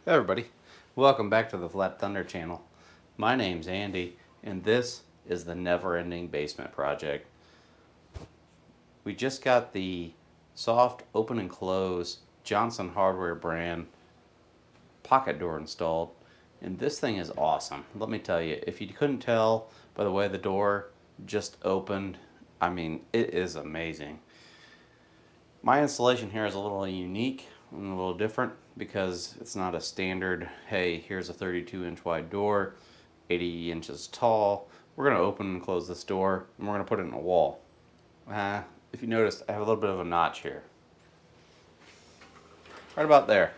Hey everybody, welcome back to the Flat Thunder channel. My name's Andy and this is the Never Ending Basement Project. We just got the soft open and close Johson hardware brand pocket door installed, and this thing is awesome. Let me tell you, if you couldn't tell by the way the door just opened, I mean, it is amazing. My installation here is a little unique and a little different because it's not a standard, hey, here's a 32-inch wide door, 80 inches tall. We're going to open and close this door and we're going to put it in a wall. If you noticed, I have a little bit of a notch here. Right about there.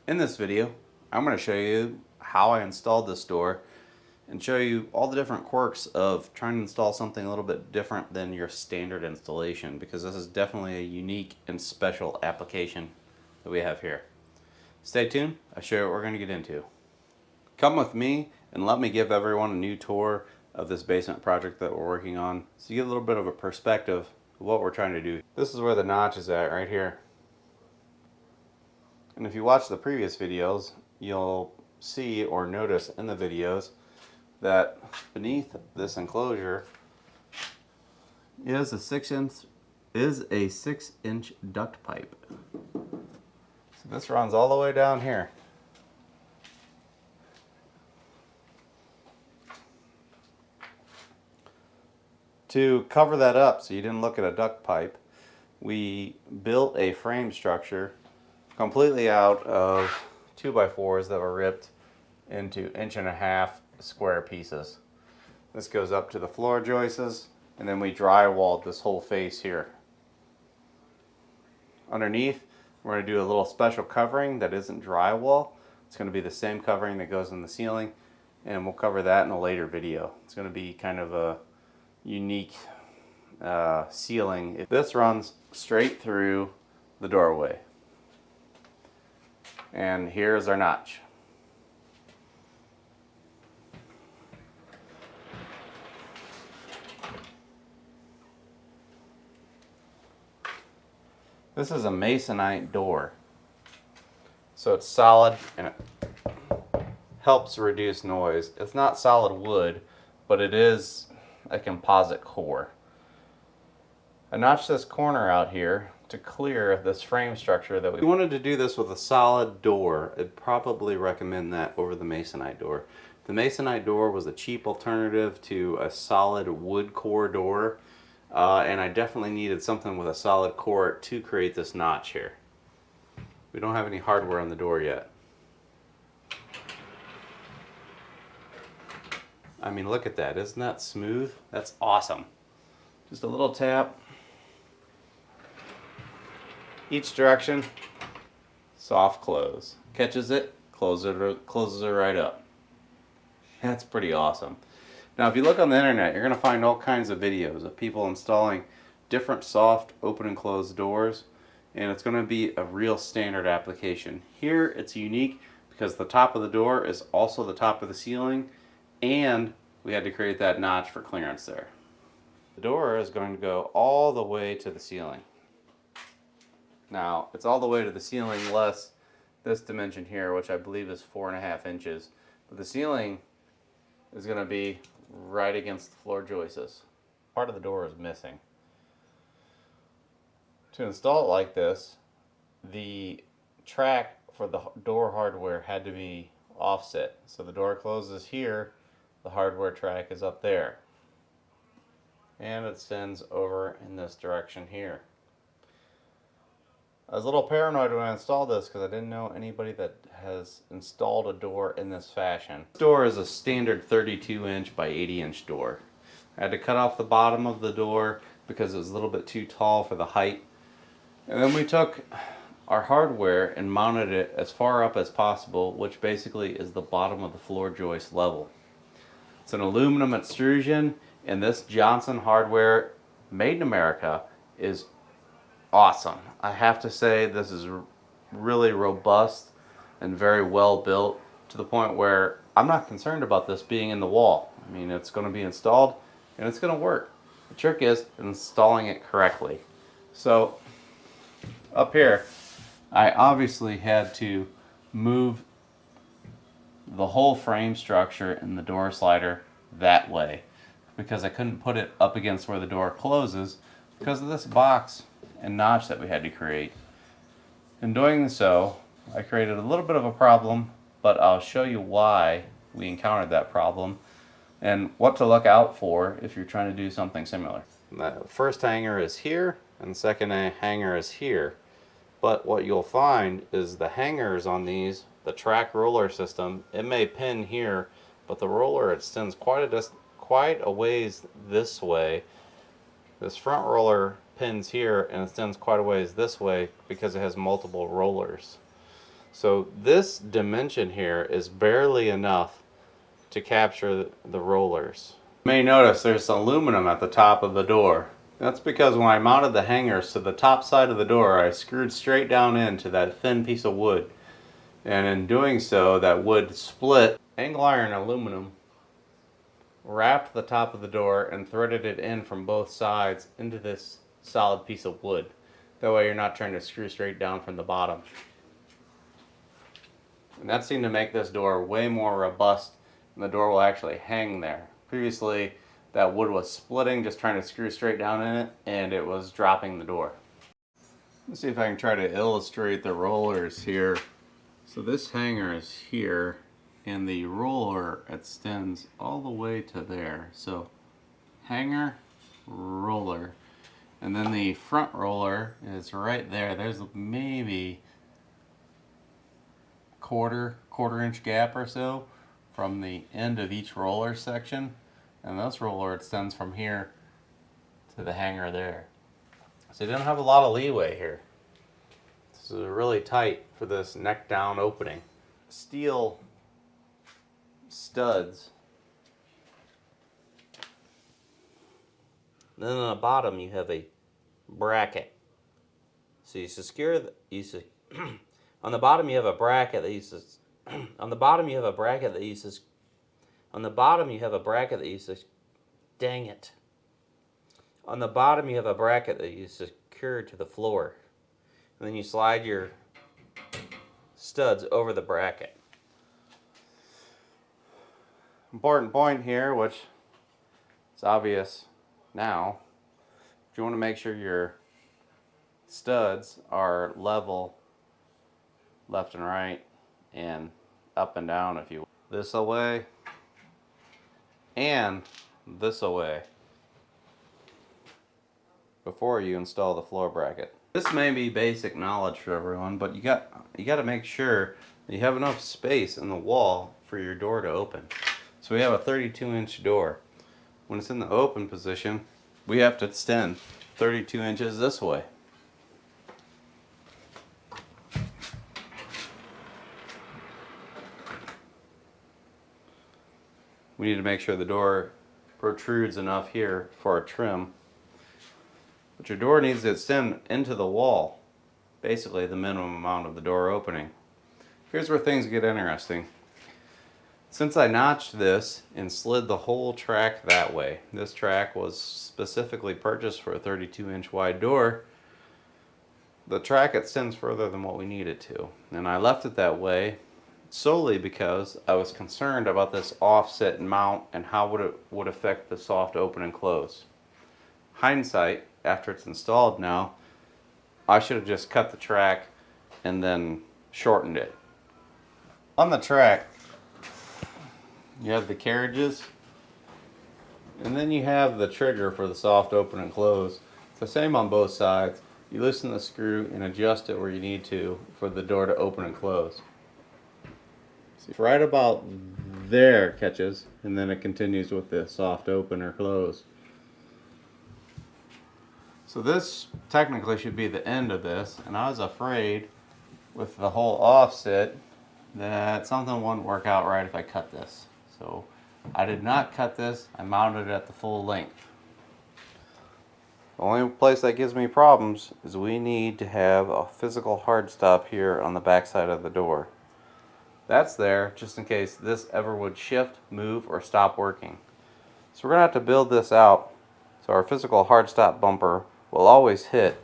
In this video, I'm going to show you how I installed this door and show you all the different quirks of trying to install something a little bit different than your standard installation, because this is definitely a unique and special application that we have here. Stay tuned, I'll show you what we're going to get into. Come with me and let me give everyone a new tour of this basement project that we're working on so you get a little bit of a perspective of what we're trying to do. This is where the notch is at right here. And if you watch the previous videos, you'll see or notice in the videos that beneath this enclosure is a 6-inch duct pipe. So this runs all the way down here. To cover that up so you didn't look at a duct pipe, we built a frame structure completely out of 2x4s that were ripped into 1.5-inch square pieces. This goes up to the floor joists, and then we drywalled this whole face here. Underneath, we're going to do a little special covering that isn't drywall. It's going to be the same covering that goes in the ceiling, and we'll cover that in a later video. It's going to be kind of a unique ceiling. This runs straight through the doorway. And here's our notch. This is a masonite door, so it's solid and it helps reduce noise. It's not solid wood, but it is a composite core. I notched this corner out here to clear this frame structure that we wanted to do this with a solid door. I'd probably recommend that over the masonite door. The masonite door was a cheap alternative to a solid wood core door. And I definitely needed something with a solid core to create this notch here. We don't have any hardware on the door yet. I mean, look at that. Isn't that smooth? That's awesome. Just a little tap. Each direction. Soft close. Catches it, closes it right up. That's pretty awesome. Now, if you look on the internet, you're going to find all kinds of videos of people installing different soft open and closed doors, and it's going to be a real standard application. Here, it's unique because the top of the door is also the top of the ceiling, and we had to create that notch for clearance there. The door is going to go all the way to the ceiling. Now, it's all the way to the ceiling less this dimension here, which I believe is 4.5 inches, but the ceiling is going to be right against the floor joists. Part of the door is missing. To install it like this, the track for the door hardware had to be offset. So the door closes here, the hardware track is up there. And it extends over in this direction here. I was a little paranoid when I installed this because I didn't know anybody that has installed a door in this fashion. This door is a standard 32-inch by 80-inch door. I had to cut off the bottom of the door because it was a little bit too tall for the height. And then we took our hardware and mounted it as far up as possible, which basically is the bottom of the floor joist level. It's an aluminum extrusion, and this Johson hardware, made in America, is awesome. I have to say this is really robust and very well built, to the point where I'm not concerned about this being in the wall. I mean, it's going to be installed and it's going to work. The trick is installing it correctly. So up here, I obviously had to move the whole frame structure in the door slider that way because I couldn't put it up against where the door closes because of this box and notch that we had to create. In doing so, I created a little bit of a problem, but I'll show you why we encountered that problem and what to look out for if you're trying to do something similar. The first hanger is here and the second hanger is here. But what you'll find is the hangers on these, the track roller system, it may pin here, but the roller extends quite a ways this way. This front roller pins here and extends quite a ways this way because it has multiple rollers. So this dimension here is barely enough to capture the rollers. You may notice there's aluminum at the top of the door. That's because when I mounted the hangers to the top side of the door, I screwed straight down into that thin piece of wood. And in doing so, that wood split. Angle iron aluminum wrapped the top of the door and threaded it in from both sides into this solid piece of wood. That way you're not trying to screw straight down from the bottom. And that seemed to make this door way more robust, and the door will actually hang there. Previously, that wood was splitting, just trying to screw straight down in it, and it was dropping the door. Let's see if I can try to illustrate the rollers here. So this hanger is here, and the roller extends all the way to there. So hanger, roller, and then the front roller is right there. There's maybe quarter inch gap or so from the end of each roller section. And this roller extends from here to the hanger there. So you don't have a lot of leeway here. This is really tight for this neck down opening. Steel studs. Then on the bottom you have a bracket. So you secure on the bottom you have a bracket that uses on the bottom you have a bracket that uses dang it. On the bottom you have a bracket that you secure to the floor. And then you slide your studs over the bracket. Important point here, which is obvious now, you want to make sure your studs are level left and right and up and down, if you will. This away and this away before you install the floor bracket. This may be basic knowledge for everyone, but you got to make sure that you have enough space in the wall for your door to open. So we have a 32-inch door. When it's in the open position, we have to extend 32 inches this way. We need to make sure the door protrudes enough here for a trim. But your door needs to extend into the wall, basically the minimum amount of the door opening. Here's where things get interesting. Since I notched this and slid the whole track that way, this track was specifically purchased for a 32-inch wide door, the track extends further than what we need it to. And I left it that way solely because I was concerned about this offset mount and how it would affect the soft open and close. Hindsight, after it's installed now, I should have just cut the track and then shortened it. On the track, you have the carriages, and then you have the trigger for the soft open and close. It's the same on both sides. You loosen the screw and adjust it where you need to for the door to open and close. See, right about there it catches, and then it continues with the soft open or close. So this technically should be the end of this, and I was afraid with the whole offset that something wouldn't work out right if I cut this. So I did not cut this, I mounted it at the full length. The only place that gives me problems is we need to have a physical hard stop here on the back side of the door. That's there just in case this ever would shift, move, or stop working. So we're going to have to build this out So our physical hard stop bumper will always hit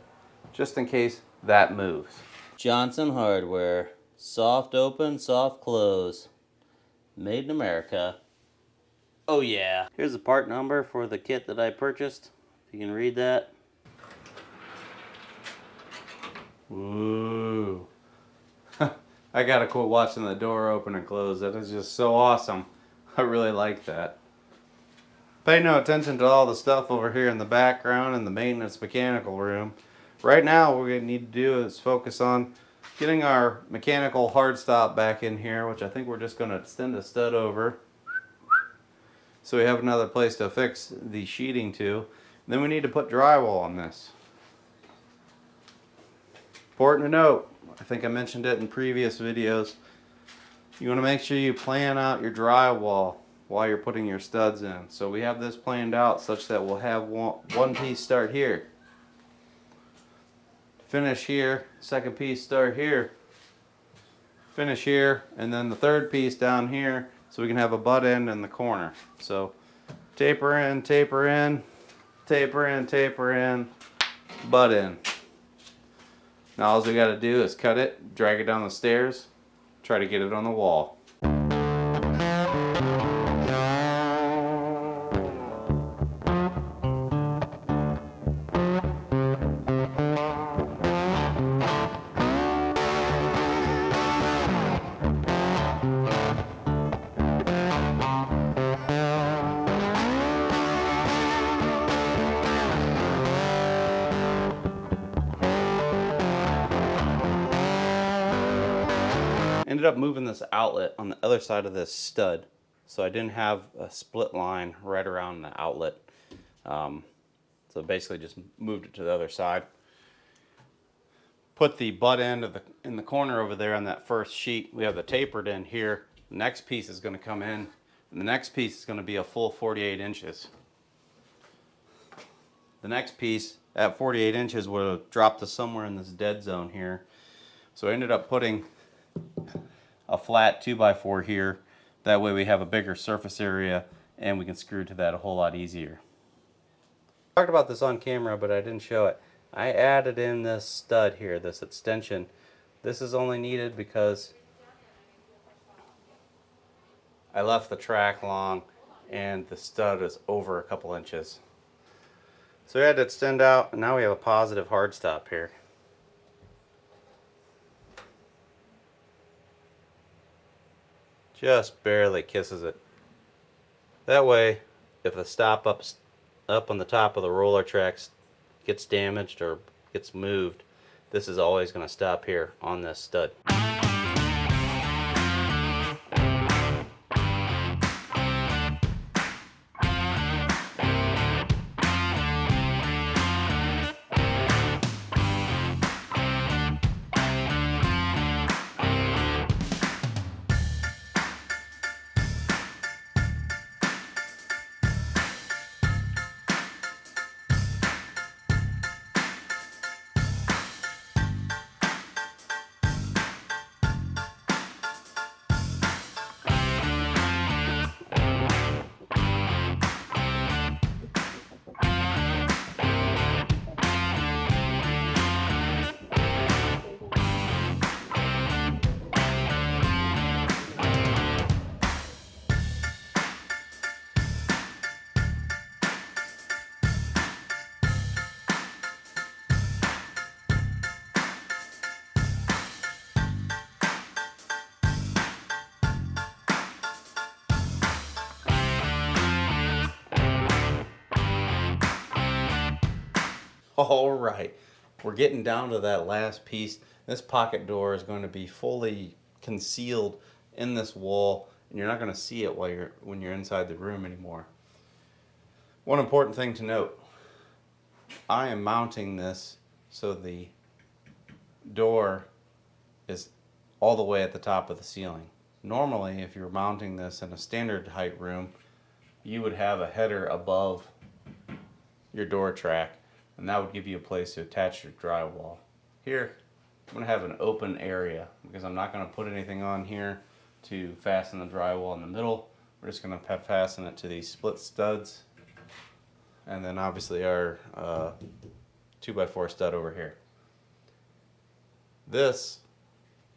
just in case that moves. Johson Hardware. Soft open, soft close. Made in America. Oh yeah. Here's the part number for the kit that I purchased. If you can read that. Ooh. I gotta quit watching the door open and close. That is just so awesome. I really like that. Pay no attention to all the stuff over here in the background in the maintenance mechanical room. Right now what we need to do is focus on getting our mechanical hard stop back in here, which I think we're just going to extend a stud over so we have another place to fix the sheeting to. Then we need to put drywall on this. Important to note, I think I mentioned it in previous videos, you want to make sure you plan out your drywall while you're putting your studs in. So we have this planned out such that we'll have one piece start here, finish here, second piece start here, finish here, and then the third piece down here so we can have a butt end in the corner. So taper in, taper in, taper in, taper in, butt in. Now all we got to do is cut it, drag it down the stairs, try to get it on the wall. Ended up moving this outlet on the other side of this stud, so I didn't have a split line right around the outlet. So basically just moved it to the other side. Put the butt end of in the corner over there on that first sheet. We have the tapered end here. The next piece is going to come in, and the next piece is going to be a full 48 inches. The next piece at 48 inches would have dropped to somewhere in this dead zone here. So I ended up putting a flat 2x4 here. That way we have a bigger surface area and we can screw to that a whole lot easier. I talked about this on camera, but I didn't show it. I added in this stud here, this extension. This is only needed because I left the track long and the stud is over a couple inches. So we had to extend out, and now we have a positive hard stop here. Just barely kisses it. That way, if the stop up on the top of the roller tracks gets damaged or gets moved, this is always going to stop here on this stud. All right, we're getting down to that last piece. This pocket door is going to be fully concealed in this wall, and you're not going to see it when you're inside the room anymore. One important thing to note, I am mounting this so the door is all the way at the top of the ceiling. Normally, if you're mounting this in a standard height room, you would have a header above your door track, and that would give you a place to attach your drywall. Here, I'm going to have an open area because I'm not going to put anything on here to fasten the drywall in the middle. We're just going to fasten it to these split studs and then obviously our 2x4 stud over here. This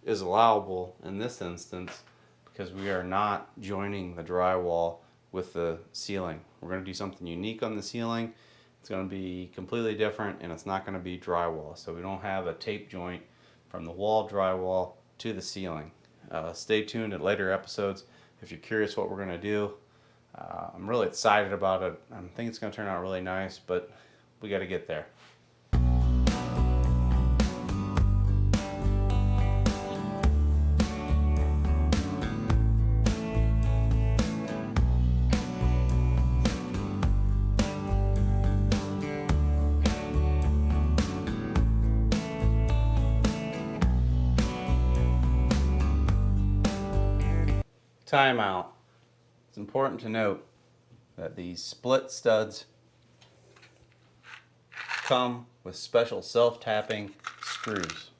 is allowable in this instance because we are not joining the drywall with the ceiling. We're going to do something unique on the ceiling. It's going to be completely different, and it's not going to be drywall. So we don't have a tape joint from the wall drywall to the ceiling. Stay tuned at later episodes if you're curious what we're going to do. I'm really excited about it. I think it's going to turn out really nice, but we got to get there. Timeout. It's important to note that these split studs come with special self-tapping screws.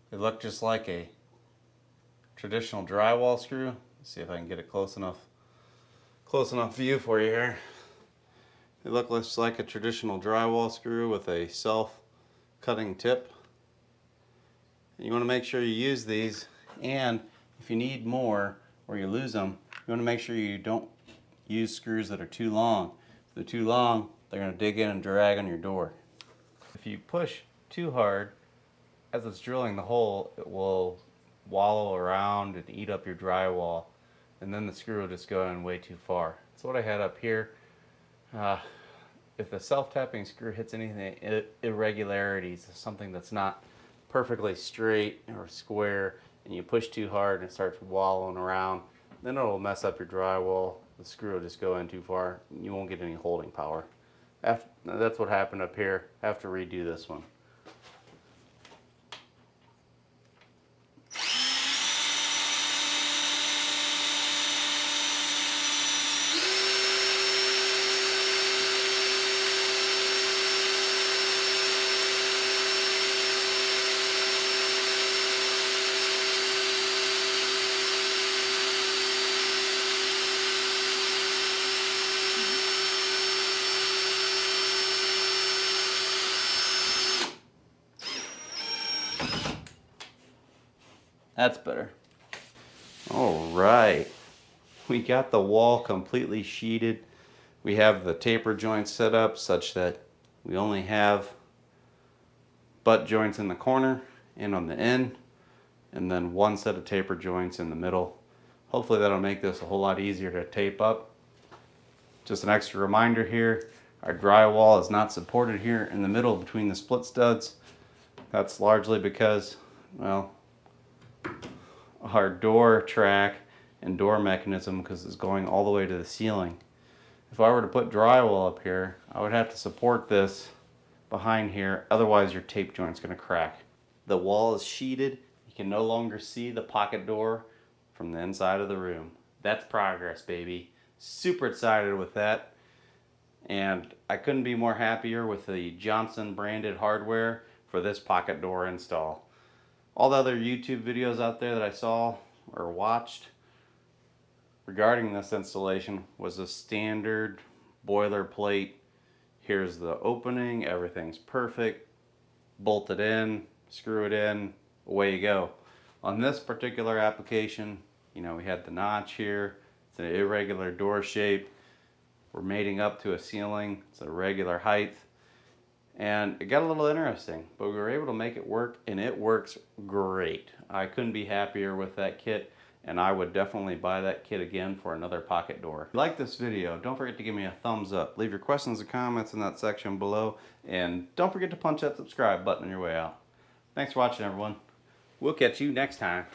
They look just like a traditional drywall screw. Let's see if I can get it close enough view for you here. They look just like a traditional drywall screw with a self-cutting tip. You want to make sure you use these, and if you need more or you lose them, you want to make sure you don't use screws that are too long. If they're too long, they're going to dig in and drag on your door. If you push too hard, as it's drilling the hole, it will wallow around and eat up your drywall, and then the screw will just go in way too far. That's what I had up here. If the self-tapping screw hits anything irregularities, something that's not perfectly straight or square, and you push too hard and it starts wallowing around, then it'll mess up your drywall. The screw will just go in too far. You won't get any holding power. That's what happened up here. I have to redo this one. That's better. All right, we got the wall completely sheeted. We have the taper joints set up such that we only have butt joints in the corner and on the end, and then one set of taper joints in the middle. Hopefully that'll make this a whole lot easier to tape up. Just an extra reminder here, our drywall is not supported here in the middle between the split studs. That's largely because, well, our door track and door mechanism, because it's going all the way to the ceiling. If I were to put drywall up here, I would have to support this behind here, otherwise your tape joint's going to crack. The wall is sheeted. You can no longer see the pocket door from the inside of the room. That's progress, baby. Super excited with that. And I couldn't be more happier with the Johson branded hardware for this pocket door install. All the other YouTube videos out there that I saw or watched regarding this installation was a standard boilerplate. Here's the opening, everything's perfect, bolt it in, screw it in, away you go. On this particular application, you know, we had the notch here, it's an irregular door shape, we're mating up to a ceiling, it's a regular height. And it got a little interesting, but we were able to make it work, and it works great. I couldn't be happier with that kit, and I would definitely buy that kit again for another pocket door. If you like this video, don't forget to give me a thumbs up. Leave your questions and comments in that section below, and don't forget to punch that subscribe button on your way out. Thanks for watching, everyone. We'll catch you next time.